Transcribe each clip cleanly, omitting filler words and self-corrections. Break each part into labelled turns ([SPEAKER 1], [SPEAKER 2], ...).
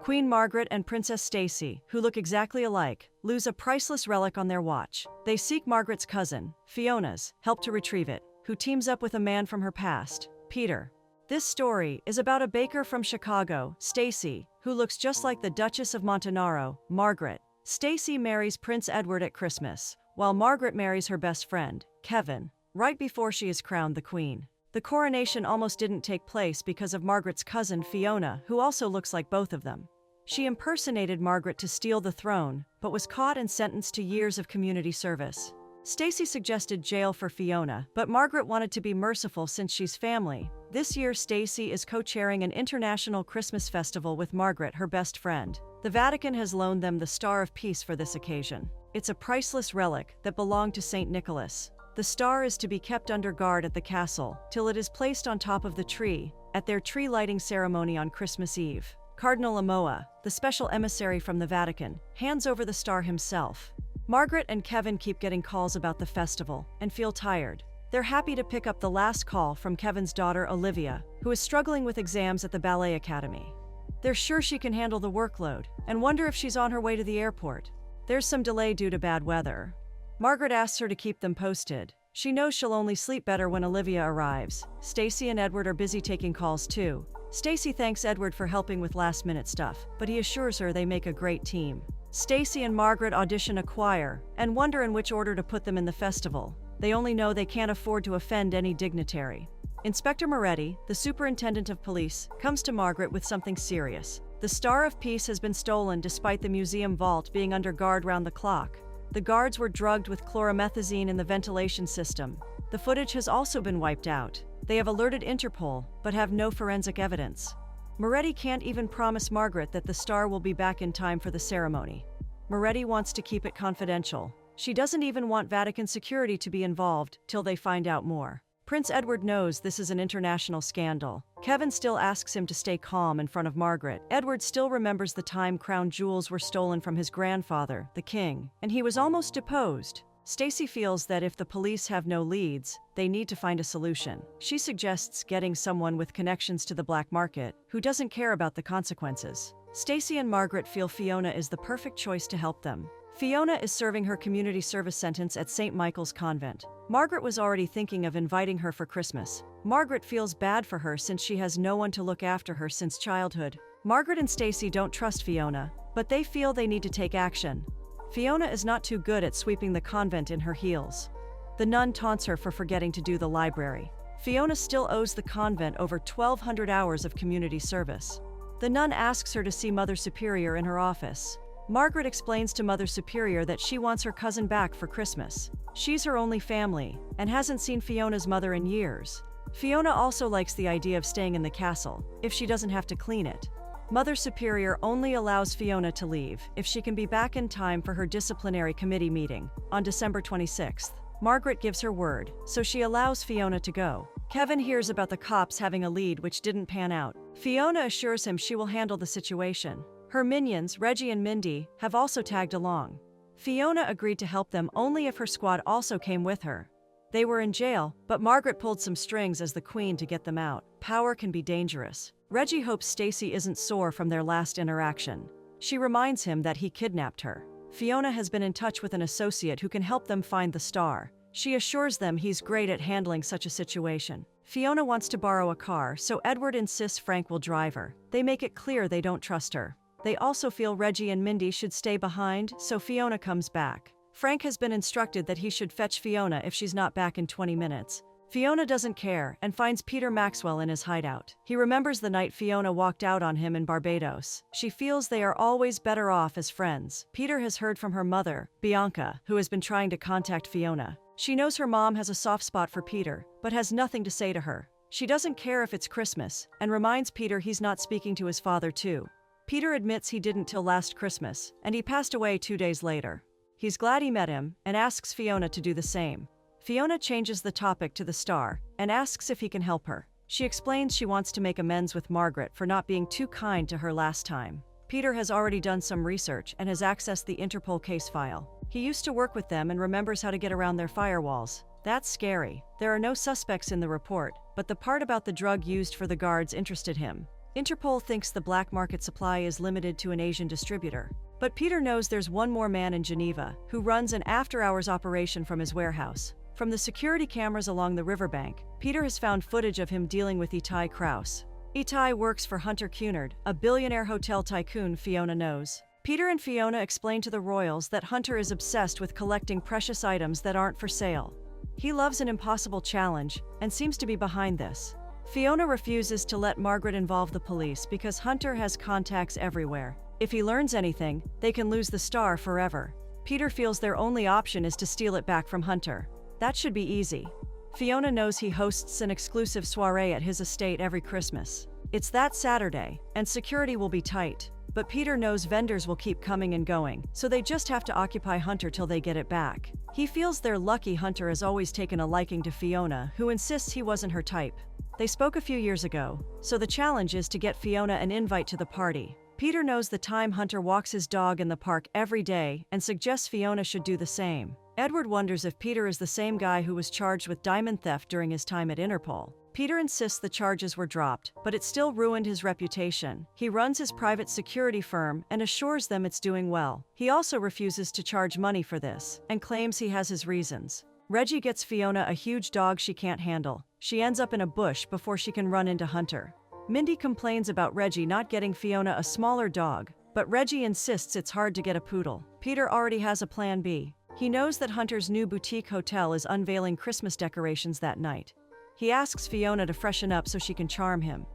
[SPEAKER 1] Queen Margaret and Princess Stacy, who look exactly alike, lose a priceless relic on their watch. They seek Margaret's cousin, Fiona's, help to retrieve it, who teams up with a man from her past, Peter. This story is about a baker from Chicago, Stacy, who looks just like the Duchess of Montenaro, Margaret. Stacy marries Prince Edward at Christmas, while Margaret marries her best friend, Kevin, right before she is crowned the queen. The coronation almost didn't take place because of Margaret's cousin Fiona, who also looks like both of them. She impersonated Margaret to steal the throne, but was caught and sentenced to years of community service. Stacy suggested jail for Fiona, but Margaret wanted to be merciful since she's family. This year Stacy is co-chairing an international Christmas festival with Margaret, her best friend. The Vatican has loaned them the Star of Peace for this occasion. It's a priceless relic that belonged to St. Nicholas. The star is to be kept under guard at the castle till it is placed on top of the tree at their tree lighting ceremony on Christmas Eve. Cardinal Amoa, the special emissary from the Vatican, hands over the star himself. Margaret and Kevin keep getting calls about the festival and feel tired. They're happy to pick up the last call from Kevin's daughter Olivia, who is struggling with exams at the ballet academy. They're sure she can handle the workload and wonder if she's on her way to the airport. There's some delay due to bad weather. Margaret asks her to keep them posted. She knows she'll only sleep better when Olivia arrives. Stacy and Edward are busy taking calls too. Stacy thanks Edward for helping with last-minute stuff, but he assures her they make a great team. Stacy and Margaret audition a choir and wonder in which order to put them in the festival. They only know they can't afford to offend any dignitary. Inspector Moretti, the superintendent of police, comes to Margaret with something serious. The Star of Peace has been stolen despite the museum vault being under guard round the clock. The guards were drugged with chloromethazine in the ventilation system. The footage has also been wiped out. They have alerted Interpol, but have no forensic evidence. Moretti can't even promise Margaret that the star will be back in time for the ceremony. Moretti wants to keep it confidential. She doesn't even want Vatican security to be involved till they find out more. Prince Edward knows this is an international scandal. Kevin still asks him to stay calm in front of Margaret. Edward still remembers the time crown jewels were stolen from his grandfather, the king, and he was almost deposed. Stacy feels that if the police have no leads, they need to find a solution. She suggests getting someone with connections to the black market, who doesn't care about the consequences. Stacy and Margaret feel Fiona is the perfect choice to help them. Fiona is serving her community service sentence at St. Michael's Convent. Margaret was already thinking of inviting her for Christmas. Margaret feels bad for her since she has no one to look after her since childhood. Margaret and Stacy don't trust Fiona, but they feel they need to take action. Fiona is not too good at sweeping the convent in her heels. The nun taunts her for forgetting to do the library. Fiona still owes the convent over 1,200 hours of community service. The nun asks her to see Mother Superior in her office. Margaret explains to Mother Superior that she wants her cousin back for Christmas. She's her only family and hasn't seen Fiona's mother in years. Fiona also likes the idea of staying in the castle, if she doesn't have to clean it. Mother Superior only allows Fiona to leave if she can be back in time for her disciplinary committee meeting on December 26th. Margaret gives her word, so she allows Fiona to go. Kevin hears about the cops having a lead which didn't pan out. Fiona assures him she will handle the situation. Her minions, Reggie and Mindy, have also tagged along. Fiona agreed to help them only if her squad also came with her. They were in jail, but Margaret pulled some strings as the queen to get them out. Power can be dangerous. Reggie hopes Stacy isn't sore from their last interaction. She reminds him that he kidnapped her. Fiona has been in touch with an associate who can help them find the star. She assures them he's great at handling such a situation. Fiona wants to borrow a car, so Edward insists Frank will drive her. They make it clear they don't trust her. They also feel Reggie and Mindy should stay behind, so Fiona comes back. Frank has been instructed that he should fetch Fiona if she's not back in 20 minutes. Fiona doesn't care and finds Peter Maxwell in his hideout. He remembers the night Fiona walked out on him in Barbados. She feels they are always better off as friends. Peter has heard from her mother, Bianca, who has been trying to contact Fiona. She knows her mom has a soft spot for Peter, but has nothing to say to her. She doesn't care if it's Christmas, and reminds Peter he's not speaking to his father too. Peter admits he didn't till last Christmas, and he passed away 2 days later. He's glad he met him, and asks Fiona to do the same. Fiona changes the topic to the star, and asks if he can help her. She explains she wants to make amends with Margaret for not being too kind to her last time. Peter has already done some research and has accessed the Interpol case file. He used to work with them and remembers how to get around their firewalls. That's scary. There are no suspects in the report, but the part about the drug used for the guards interested him. Interpol thinks the black market supply is limited to an Asian distributor. But Peter knows there's one more man in Geneva who runs an after-hours operation from his warehouse. From the security cameras along the riverbank, Peter has found footage of him dealing with Itai Kraus. Itai works for Hunter Cunard, a billionaire hotel tycoon Fiona knows. Peter and Fiona explain to the royals that Hunter is obsessed with collecting precious items that aren't for sale. He loves an impossible challenge and seems to be behind this. Fiona refuses to let Margaret involve the police because Hunter has contacts everywhere. If he learns anything, they can lose the star forever. Peter feels their only option is to steal it back from Hunter. That should be easy. Fiona knows he hosts an exclusive soiree at his estate every Christmas. It's that Saturday, and security will be tight. But Peter knows vendors will keep coming and going, so they just have to occupy Hunter till they get it back. He feels they're lucky Hunter has always taken a liking to Fiona, who insists he wasn't her type. They spoke a few years ago, so the challenge is to get Fiona an invite to the party. Peter knows the time Hunter walks his dog in the park every day and suggests Fiona should do the same. Edward wonders if Peter is the same guy who was charged with diamond theft during his time at Interpol. Peter insists the charges were dropped, but it still ruined his reputation. He runs his private security firm and assures them it's doing well. He also refuses to charge money for this and claims he has his reasons. Reggie gets Fiona a huge dog she can't handle. She ends up in a bush before she can run into Hunter. Mindy complains about Reggie not getting Fiona a smaller dog, but Reggie insists it's hard to get a poodle. Peter already has a plan B. He knows that Hunter's new boutique hotel is unveiling Christmas decorations that night. He asks Fiona to freshen up so she can charm him.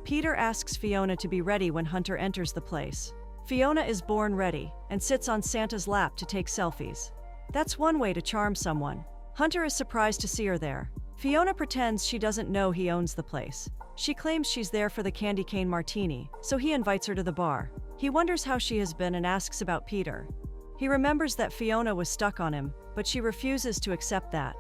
[SPEAKER 1] Peter asks Fiona to be ready when Hunter enters the place. Fiona is born ready and sits on Santa's lap to take selfies. That's one way to charm someone. Hunter is surprised to see her there. Fiona pretends she doesn't know he owns the place. She claims she's there for the candy cane martini, so he invites her to the bar. He wonders how she has been and asks about Peter. He remembers that Fiona was stuck on him, but she refuses to accept that.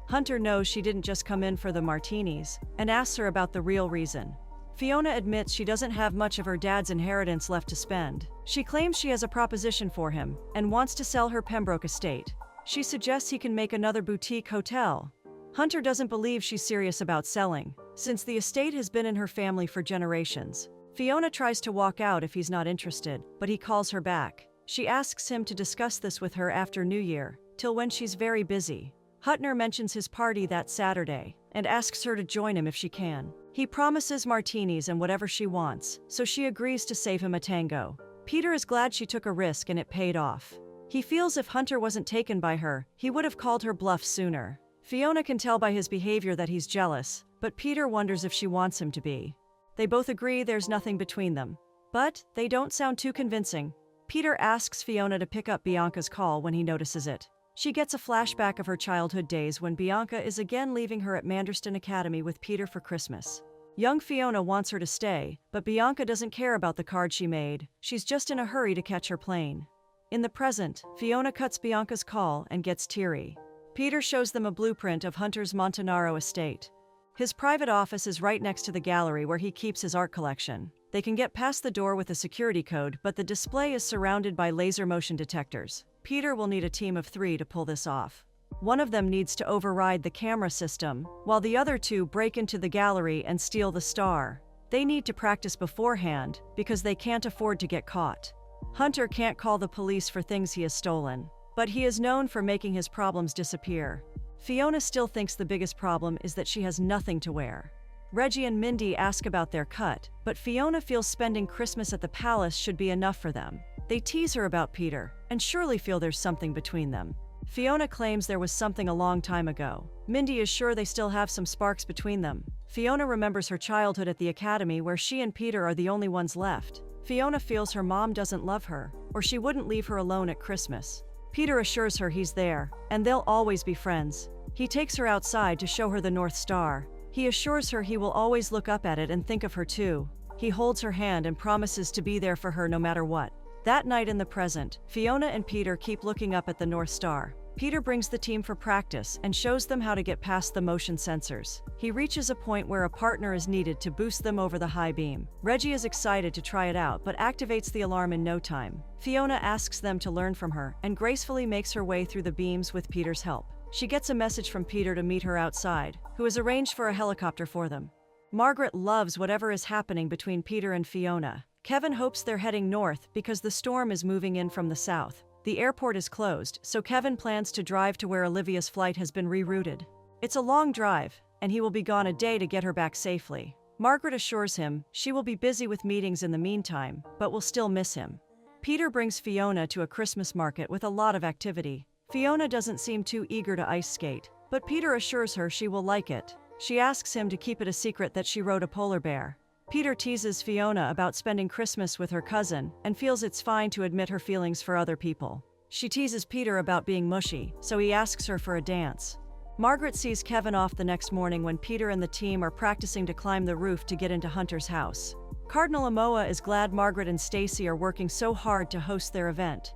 [SPEAKER 1] Hunter knows she didn't just come in for the martinis and asks her about the real reason. Fiona admits she doesn't have much of her dad's inheritance left to spend. She claims she has a proposition for him and wants to sell her Pembroke estate. She suggests he can make another boutique hotel. Hunter doesn't believe she's serious about selling, since the estate has been in her family for generations. Fiona tries to walk out if he's not interested, but he calls her back. She asks him to discuss this with her after New Year, till when she's very busy. Huttner mentions his party that Saturday and asks her to join him if she can. He promises martinis and whatever she wants, so she agrees to save him a tango. Peter is glad she took a risk and it paid off. He feels if Hunter wasn't taken by her, he would have called her bluff sooner. Fiona can tell by his behavior that he's jealous, but Peter wonders if she wants him to be. They both agree there's nothing between them. But they don't sound too convincing. Peter asks Fiona to pick up Bianca's call when he notices it. She gets a flashback of her childhood days when Bianca is again leaving her at Manderston Academy with Peter for Christmas. Young Fiona wants her to stay, but Bianca doesn't care about the card she made. She's just in a hurry to catch her plane. In the present, Fiona cuts Bianca's call and gets teary. Peter shows them a blueprint of Hunter's Montanaro estate. His private office is right next to the gallery where he keeps his art collection. They can get past the door with a security code, but the display is surrounded by laser motion detectors. Peter will need a team of 3 to pull this off. One of them needs to override the camera system, while the other 2 break into the gallery and steal the star. They need to practice beforehand, because they can't afford to get caught. Hunter can't call the police for things he has stolen, but he is known for making his problems disappear. Fiona still thinks the biggest problem is that she has nothing to wear. Reggie and Mindy ask about their cut, but Fiona feels spending Christmas at the palace should be enough for them. They tease her about Peter, and surely feel there's something between them. Fiona claims there was something a long time ago. Mindy is sure they still have some sparks between them. Fiona remembers her childhood at the academy where she and Peter are the only ones left. Fiona feels her mom doesn't love her, or she wouldn't leave her alone at Christmas. Peter assures her he's there, and they'll always be friends. He takes her outside to show her the North Star. He assures her he will always look up at it and think of her too. He holds her hand and promises to be there for her no matter what. That night in the present, Fiona and Peter keep looking up at the North Star. Peter brings the team for practice and shows them how to get past the motion sensors. He reaches a point where a partner is needed to boost them over the high beam. Reggie is excited to try it out but activates the alarm in no time. Fiona asks them to learn from her and gracefully makes her way through the beams with Peter's help. She gets a message from Peter to meet her outside, who has arranged for a helicopter for them. Margaret loves whatever is happening between Peter and Fiona. Kevin hopes they're heading north because the storm is moving in from the south. The airport is closed, so Kevin plans to drive to where Olivia's flight has been rerouted. It's a long drive, and he will be gone a day to get her back safely. Margaret assures him she will be busy with meetings in the meantime, but will still miss him. Peter brings Fiona to a Christmas market with a lot of activity. Fiona doesn't seem too eager to ice skate, but Peter assures her she will like it. She asks him to keep it a secret that she rode a polar bear. Peter teases Fiona about spending Christmas with her cousin and feels it's fine to admit her feelings for other people. She teases Peter about being mushy, so he asks her for a dance. Margaret sees Kevin off the next morning when Peter and the team are practicing to climb the roof to get into Hunter's house. Cardinal Amoa is glad Margaret and Stacy are working so hard to host their event.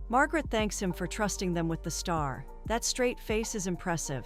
[SPEAKER 1] Margaret thanks him for trusting them with the star. That straight face is impressive.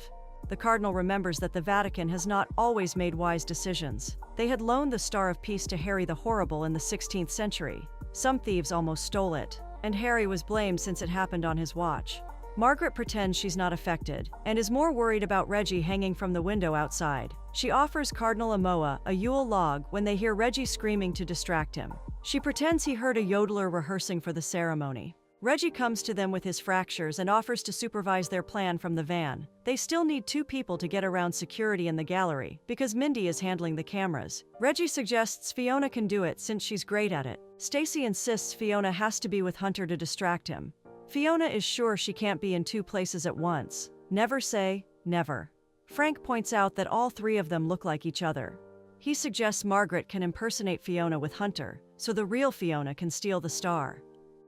[SPEAKER 1] The Cardinal remembers that the Vatican has not always made wise decisions. They had loaned the Star of Peace to Harry the Horrible in the 16th century. Some thieves almost stole it, and Harry was blamed since it happened on his watch. Margaret pretends she's not affected, and is more worried about Reggie hanging from the window outside. She offers Cardinal Amoa a Yule log when they hear Reggie screaming to distract him. She pretends he heard a yodeler rehearsing for the ceremony. Reggie comes to them with his fractures and offers to supervise their plan from the van. They still need 2 people to get around security in the gallery, because Mindy is handling the cameras. Reggie suggests Fiona can do it since she's great at it. Stacy insists Fiona has to be with Hunter to distract him. Fiona is sure she can't be in 2 places at once. Never say never. Frank points out that all 3 of them look like each other. He suggests Margaret can impersonate Fiona with Hunter, so the real Fiona can steal the star.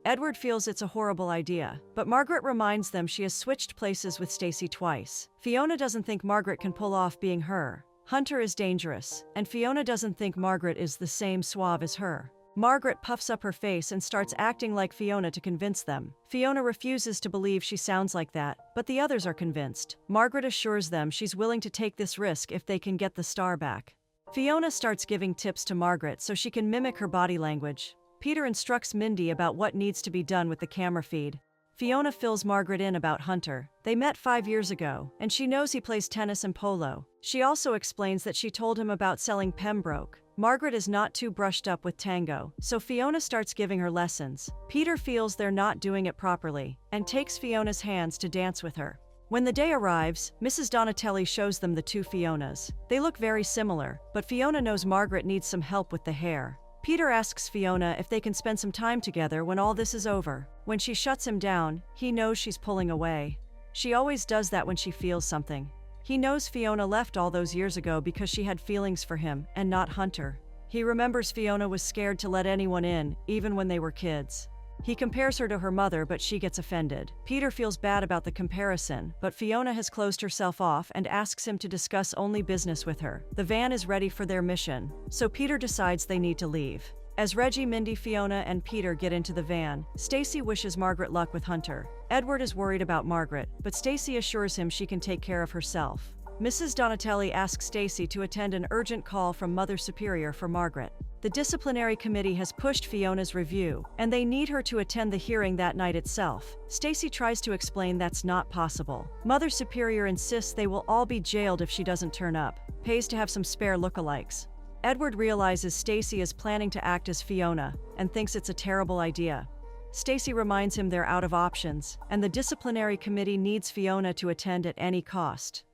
[SPEAKER 1] Edward feels it's a horrible idea, but Margaret reminds them she has switched places with Stacy twice. Fiona doesn't think Margaret can pull off being her. Hunter is dangerous, and Fiona doesn't think Margaret is the same suave as her. Margaret puffs up her face and starts acting like Fiona to convince them. Fiona refuses to believe she sounds like that, but the others are convinced. Margaret assures them she's willing to take this risk if they can get the star back. Fiona starts giving tips to Margaret so she can mimic her body language. Peter instructs Mindy about what needs to be done with the camera feed. Fiona fills Margaret in about Hunter. They met 5 years ago, and she knows he plays tennis and polo. She also explains that she told him about selling Pembroke. Margaret is not too brushed up with tango, so Fiona starts giving her lessons. Peter feels they're not doing it properly, and takes Fiona's hands to dance with her. When the day arrives, Mrs. Donatelli shows them the 2 Fionas. They look very similar, but Fiona knows Margaret needs some help with the hair. Peter asks Fiona if they can spend some time together when all this is over. When she shuts him down, he knows she's pulling away. She always does that when she feels something. He knows Fiona left all those years ago because she had feelings for him, and not Hunter. He remembers Fiona was scared to let anyone in, even when they were kids. He compares her to her mother, but she gets offended. Peter feels bad about the comparison, but Fiona has closed herself off and asks him to discuss only business with her. The van is ready for their mission, so Peter decides they need to leave. As Reggie, Mindy, Fiona, and Peter get into the van, Stacy wishes Margaret luck with Hunter. Edward is worried about Margaret, but Stacy assures him she can take care of herself. Mrs. Donatelli asks Stacy to attend an urgent call from Mother Superior for Margaret. The disciplinary committee has pushed Fiona's review, and they need her to attend the hearing that night itself. Stacy tries to explain that's not possible. Mother Superior insists they will all be jailed if she doesn't turn up, pays to have some spare lookalikes. Edward realizes Stacy is planning to act as Fiona, and thinks it's a terrible idea. Stacy reminds him they're out of options, and the disciplinary committee needs Fiona to attend at any cost.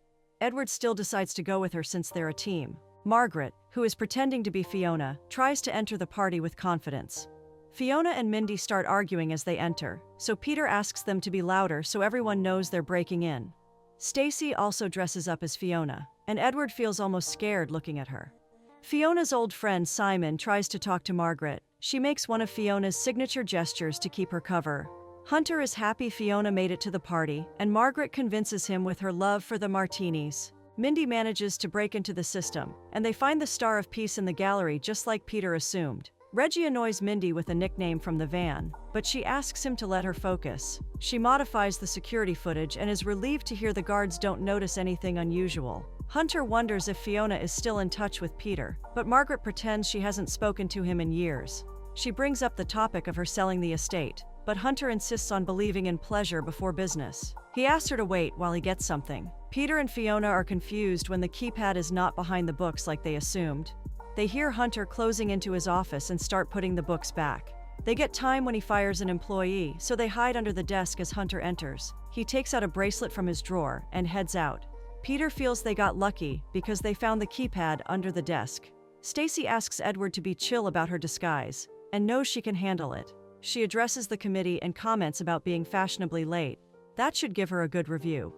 [SPEAKER 1] Edward still decides to go with her since they're a team. Margaret, who is pretending to be Fiona, tries to enter the party with confidence. Fiona and Mindy start arguing as they enter, so Peter asks them to be louder so everyone knows they're breaking in. Stacy also dresses up as Fiona, and Edward feels almost scared looking at her. Fiona's old friend Simon tries to talk to Margaret. She makes one of Fiona's signature gestures to keep her cover. Hunter is happy Fiona made it to the party, and Margaret convinces him with her love for the martinis. Mindy manages to break into the system, and they find the Star of Peace in the gallery just like Peter assumed. Reggie annoys Mindy with a nickname from the van, but she asks him to let her focus. She modifies the security footage and is relieved to hear the guards don't notice anything unusual. Hunter wonders if Fiona is still in touch with Peter, but Margaret pretends she hasn't spoken to him in years. She brings up the topic of her selling the estate, but Hunter insists on believing in pleasure before business. He asks her to wait while he gets something. Peter and Fiona are confused when the keypad is not behind the books like they assumed. They hear Hunter closing into his office and start putting the books back. They get time when he fires an employee, so they hide under the desk as Hunter enters. He takes out a bracelet from his drawer and heads out. Peter feels they got lucky because they found the keypad under the desk. Stacy asks Edward to be chill about her disguise and knows she can handle it. She addresses the committee and comments about being fashionably late. That should give her a good review.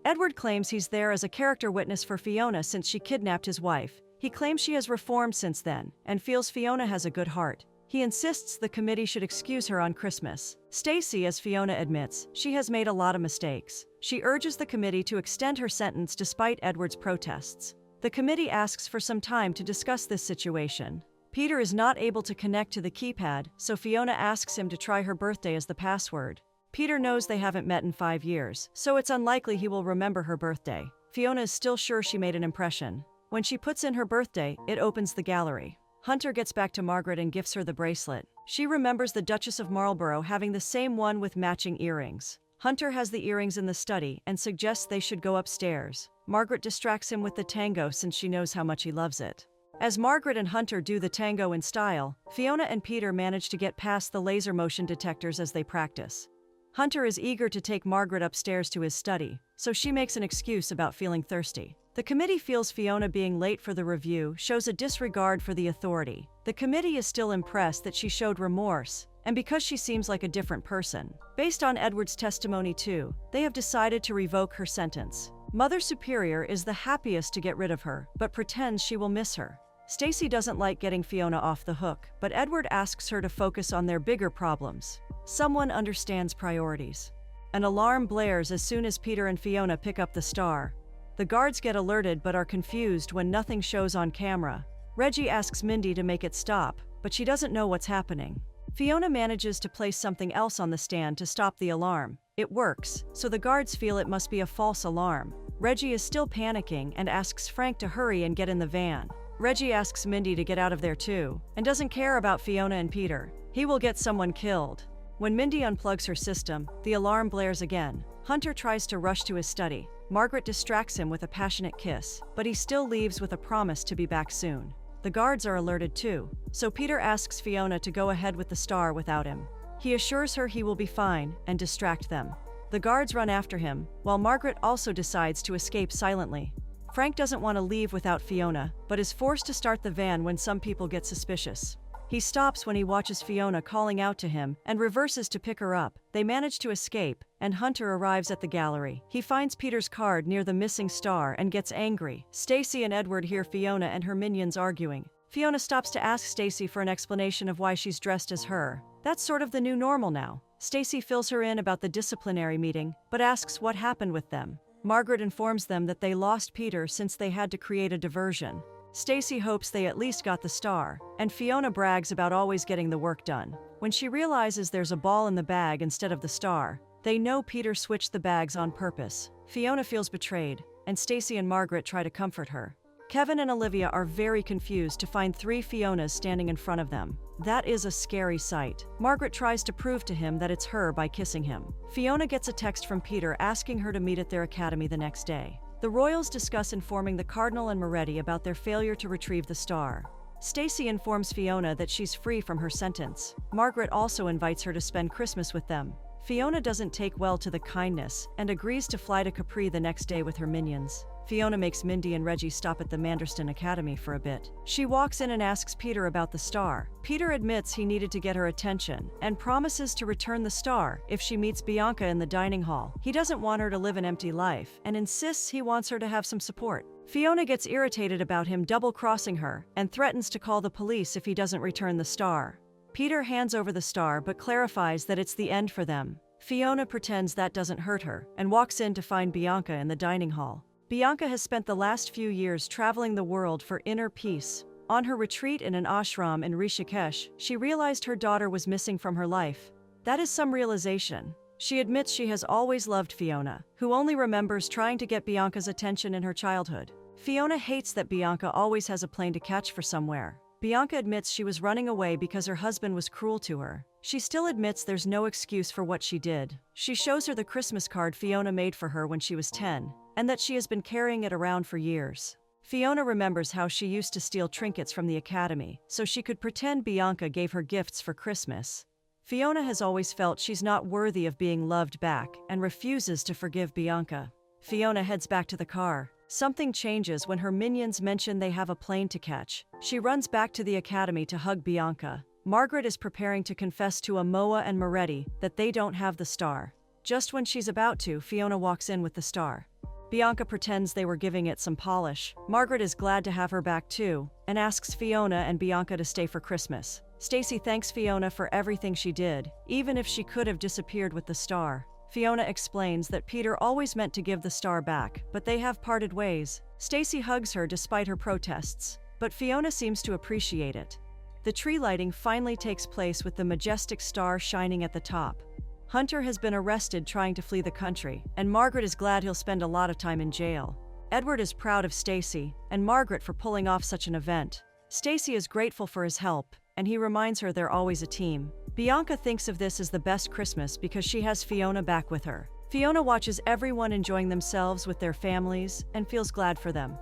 [SPEAKER 1] Edward claims he's there as a character witness for Fiona since she kidnapped his wife. He claims she has reformed since then and feels Fiona has a good heart. He insists the committee should excuse her on Christmas. Stacy, as Fiona admits, she has made a lot of mistakes. She urges the committee to extend her sentence despite Edward's protests. The committee asks for some time to discuss this situation. Peter is not able to connect to the keypad, so Fiona asks him to try her birthday as the password. Peter knows they haven't met in 5 years, so it's unlikely he will remember her birthday. Fiona is still sure she made an impression. When she puts in her birthday, it opens the gallery. Hunter gets back to Margaret and gifts her the bracelet. She remembers the Duchess of Marlborough having the same one with matching earrings. Hunter has the earrings in the study and suggests they should go upstairs. Margaret distracts him with the tango since she knows how much he loves it. As Margaret and Hunter do the tango in style, Fiona and Peter manage to get past the laser motion detectors as they practice. Hunter is eager to take Margaret upstairs to his study, so she makes an excuse about feeling thirsty. The committee feels Fiona being late for the review shows a disregard for the authority. The committee is still impressed that she showed remorse, and because she seems like a different person. Based on Edward's testimony too, they have decided to revoke her sentence. Mother Superior is the happiest to get rid of her, but pretends she will miss her. Stacy doesn't like getting Fiona off the hook, but Edward asks her to focus on their bigger problems. Someone understands priorities. An alarm blares as soon as Peter and Fiona pick up the star. The guards get alerted but are confused when nothing shows on camera. Reggie asks Mindy to make it stop, but she doesn't know what's happening. Fiona manages to place something else on the stand to stop the alarm. It works, so the guards feel it must be a false alarm. Reggie is still panicking and asks Frank to hurry and get in the van. Reggie asks Mindy to get out of there too, and doesn't care about Fiona and Peter. He will get someone killed. When Mindy unplugs her system, the alarm blares again. Hunter tries to rush to his study. Margaret distracts him with a passionate kiss, but he still leaves with a promise to be back soon. The guards are alerted too, so Peter asks Fiona to go ahead with the star without him. He assures her he will be fine and distract them. The guards run after him, while Margaret also decides to escape silently. Frank doesn't want to leave without Fiona, but is forced to start the van when some people get suspicious. He stops when he watches Fiona calling out to him and reverses to pick her up. They manage to escape, and Hunter arrives at the gallery. He finds Peter's card near the missing star and gets angry. Stacy and Edward hear Fiona and her minions arguing. Fiona stops to ask Stacy for an explanation of why she's dressed as her. That's sort of the new normal now. Stacy fills her in about the disciplinary meeting, but asks what happened with them. Margaret informs them that they lost Peter since they had to create a diversion. Stacy hopes they at least got the star, and Fiona brags about always getting the work done. When she realizes there's a ball in the bag instead of the star, they know Peter switched the bags on purpose. Fiona feels betrayed, and Stacy and Margaret try to comfort her. Kevin and Olivia are very confused to find 3 Fionas standing in front of them. That is a scary sight. Margaret tries to prove to him that it's her by kissing him. Fiona gets a text from Peter asking her to meet at their academy the next day. The royals discuss informing the Cardinal and Moretti about their failure to retrieve the star. Stacy informs Fiona that she's free from her sentence. Margaret also invites her to spend Christmas with them. Fiona doesn't take well to the kindness and agrees to fly to Capri the next day with her minions. Fiona makes Mindy and Reggie stop at the Manderston Academy for a bit. She walks in and asks Peter about the star. Peter admits he needed to get her attention and promises to return the star if she meets Bianca in the dining hall. He doesn't want her to live an empty life and insists he wants her to have some support. Fiona gets irritated about him double-crossing her and threatens to call the police if he doesn't return the star. Peter hands over the star but clarifies that it's the end for them. Fiona pretends that doesn't hurt her and walks in to find Bianca in the dining hall. Bianca has spent the last few years traveling the world for inner peace. On her retreat in an ashram in Rishikesh, she realized her daughter was missing from her life. That is some realization. She admits she has always loved Fiona, who only remembers trying to get Bianca's attention in her childhood. Fiona hates that Bianca always has a plane to catch for somewhere. Bianca admits she was running away because her husband was cruel to her. She still admits there's no excuse for what she did. She shows her the Christmas card Fiona made for her when she was 10. and that she has been carrying it around for years. Fiona remembers how she used to steal trinkets from the academy so she could pretend Bianca gave her gifts for Christmas. Fiona has always felt she's not worthy of being loved back and refuses to forgive Bianca. Fiona heads back to the car. Something changes when her minions mention they have a plane to catch. She runs back to the academy to hug Bianca. Margaret is preparing to confess to Amoa and Moretti that they don't have the star. Just when she's about to, Fiona walks in with the star. Bianca pretends they were giving it some polish. Margaret is glad to have her back too, and asks Fiona and Bianca to stay for Christmas. Stacy thanks Fiona for everything she did, even if she could have disappeared with the star. Fiona explains that Peter always meant to give the star back, but they have parted ways. Stacy hugs her despite her protests, but Fiona seems to appreciate it. The tree lighting finally takes place with the majestic star shining at the top. Hunter has been arrested trying to flee the country, and Margaret is glad he'll spend a lot of time in jail. Edward is proud of Stacy and Margaret for pulling off such an event. Stacy is grateful for his help, and he reminds her they're always a team. Bianca thinks of this as the best Christmas because she has Fiona back with her. Fiona watches everyone enjoying themselves with their families and feels glad for them.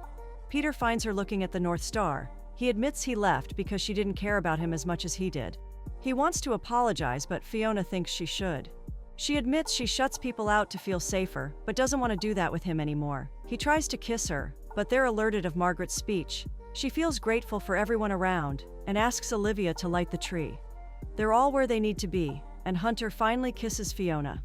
[SPEAKER 1] Peter finds her looking at the North Star. He admits he left because she didn't care about him as much as he did. He wants to apologize, but Fiona thinks she should. She admits she shuts people out to feel safer, but doesn't want to do that with him anymore. He tries to kiss her, but they're alerted of Margaret's speech. She feels grateful for everyone around and asks Olivia to light the tree. They're all where they need to be, and Hunter finally kisses Fiona.